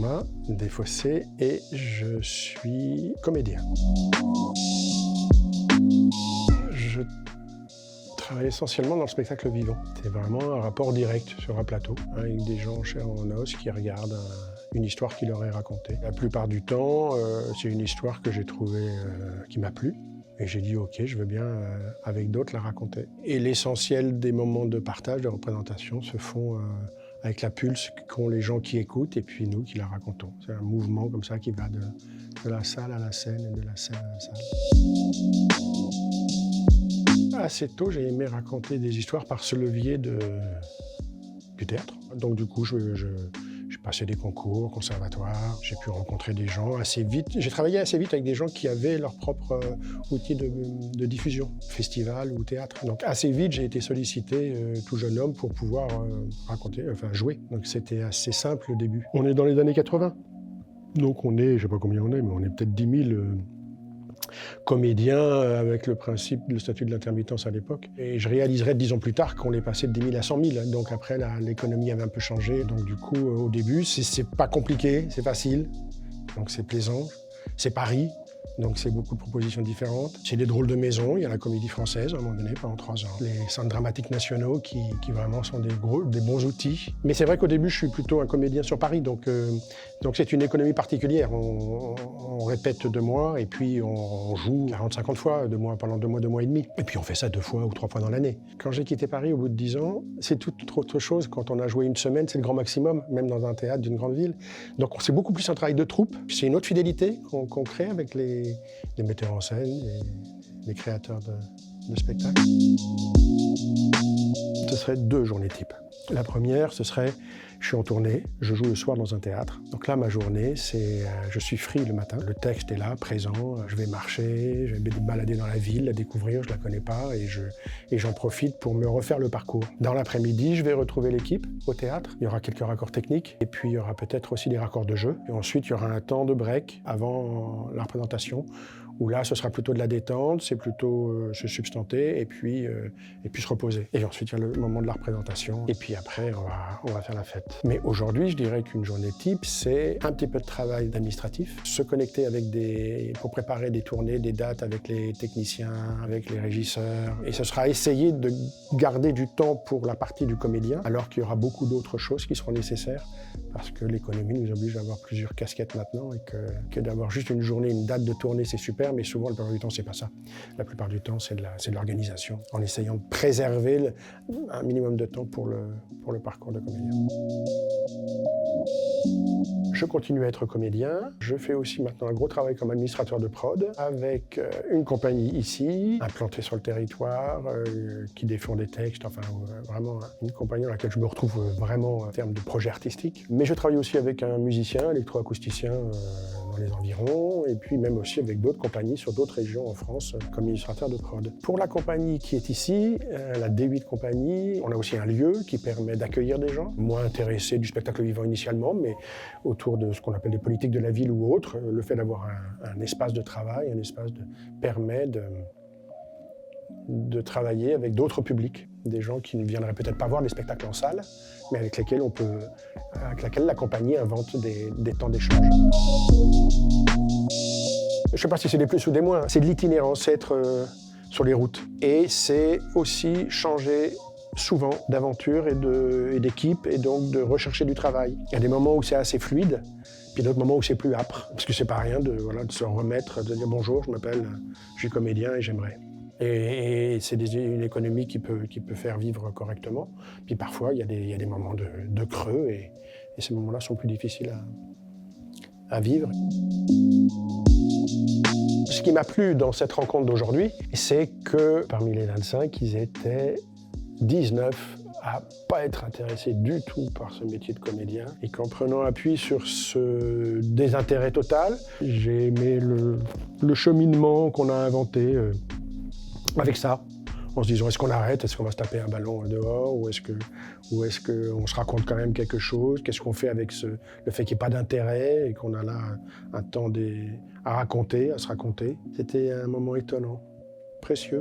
Thomas Desfossés et je suis comédien. Je travaille essentiellement dans le spectacle vivant. C'est vraiment un rapport direct sur un plateau, avec des gens en chair et en os qui regardent une histoire qui leur est racontée. La plupart du temps, c'est une histoire que j'ai trouvée qui m'a plu. Et j'ai dit ok, je veux bien avec d'autres la raconter. Et l'essentiel des moments de partage, de représentation se font avec la pulse qu'ont les gens qui écoutent et puis nous qui la racontons. C'est un mouvement comme ça qui va de la salle à la scène et de la scène à la salle. Assez tôt, j'ai aimé raconter des histoires par ce levier du théâtre. Donc du coup, j'ai passé des concours, conservatoires, j'ai pu rencontrer des gens assez vite. J'ai travaillé assez vite avec des gens qui avaient leur propre outil de diffusion, festival ou théâtre. Donc assez vite, j'ai été sollicité, tout jeune homme, pour pouvoir jouer. Donc c'était assez simple au début. On est dans les années 80. Donc on est, je ne sais pas combien on est, mais on est peut-être 10 000 comédiens avec le statut de l'intermittence à l'époque. Et je réaliserai 10 ans plus tard qu'on est passé de 10 000 à 100 000. Donc après, l'économie avait un peu changé. Donc du coup, au début, c'est pas compliqué, c'est facile. Donc c'est plaisant. C'est Paris. Donc c'est beaucoup de propositions différentes. C'est des drôles de maisons, il y a la Comédie Française à un moment donné pendant 3 ans. Les centres dramatiques nationaux qui vraiment sont des bons outils. Mais c'est vrai qu'au début je suis plutôt un comédien sur Paris, donc c'est une économie particulière. On répète 2 mois et puis on joue 40-50 fois pendant 2 mois et demi. Et puis on fait ça 2 fois ou 3 fois dans l'année. Quand j'ai quitté Paris au bout de 10 ans, c'est toute autre chose. Quand on a joué une semaine, c'est le grand maximum, même dans un théâtre d'une grande ville. Donc c'est beaucoup plus un travail de troupe. C'est une autre fidélité qu'on crée avec les metteurs en scène et les créateurs de spectacles. Ce serait 2 journées types. La première, ce serait, je suis en tournée, je joue le soir dans un théâtre. Donc là, ma journée, c'est, je suis free le matin. Le texte est là, présent, je vais marcher, je vais me balader dans la ville, la découvrir, je la connais pas, et j'en profite pour me refaire le parcours. Dans l'après-midi, je vais retrouver l'équipe au théâtre. Il y aura quelques raccords techniques, et puis il y aura peut-être aussi des raccords de jeu. Et ensuite, il y aura un temps de break avant la représentation, où là, ce sera plutôt de la détente, c'est plutôt se substanter et puis se reposer. Et ensuite, il y a le moment de la représentation. Et puis après, on va faire la fête. Mais aujourd'hui, je dirais qu'une journée type, c'est un petit peu de travail administratif, se connecter pour préparer des tournées, des dates avec les techniciens, avec les régisseurs. Et ce sera essayer de garder du temps pour la partie du comédien, alors qu'il y aura beaucoup d'autres choses qui seront nécessaires, parce que l'économie nous oblige à avoir plusieurs casquettes maintenant et que d'avoir juste une journée, une date de tournée, c'est super, mais souvent, la plupart du temps, c'est pas ça. La plupart du temps, c'est de l'organisation, en essayant de préserver un minimum de temps pour le parcours de comédien. Je continue à être comédien. Je fais aussi maintenant un gros travail comme administrateur de prod avec une compagnie ici, implantée sur le territoire, qui défend des textes, enfin vraiment une compagnie dans laquelle je me retrouve vraiment en termes de projet artistique. Mais je travaille aussi avec un musicien, électroacousticien dans les environs, et puis même aussi avec d'autres compagnies sur d'autres régions en France comme administrateur de prod. Pour la compagnie qui est ici, la D8 compagnie, on a aussi un lieu qui permet d'accueillir des gens, moins intéressés du spectacle vivant initialement, mais autour de ce qu'on appelle des politiques de la ville ou autres, le fait d'avoir un espace de travail, permet de travailler avec d'autres publics, des gens qui ne viendraient peut-être pas voir des spectacles en salle, mais avec lesquels la compagnie invente des temps d'échange. Je ne sais pas si c'est des plus ou des moins, c'est de l'itinérance, c'est être sur les routes. Et c'est aussi changer souvent d'aventure et d'équipe, et donc de rechercher du travail. Il y a des moments où c'est assez fluide, puis d'autres moments où c'est plus âpre, parce que c'est pas rien de se remettre, de dire bonjour, je suis comédien et j'aimerais. Et c'est une économie qui peut faire vivre correctement. Puis parfois, il y a des moments de creux, et ces moments-là sont plus difficiles à vivre. Ce qui m'a plu dans cette rencontre d'aujourd'hui, c'est que parmi les 25, ils étaient 19 à pas être intéressés du tout par ce métier de comédien, et qu'en prenant appui sur ce désintérêt total, j'ai aimé le cheminement qu'on a inventé avec ça, en se disant est-ce qu'on arrête, est-ce qu'on va se taper un ballon dehors, ou est-ce qu'on se raconte quand même quelque chose, qu'est-ce qu'on fait avec le fait qu'il n'y ait pas d'intérêt et qu'on a là un temps à raconter, à se raconter. C'était un moment étonnant, précieux.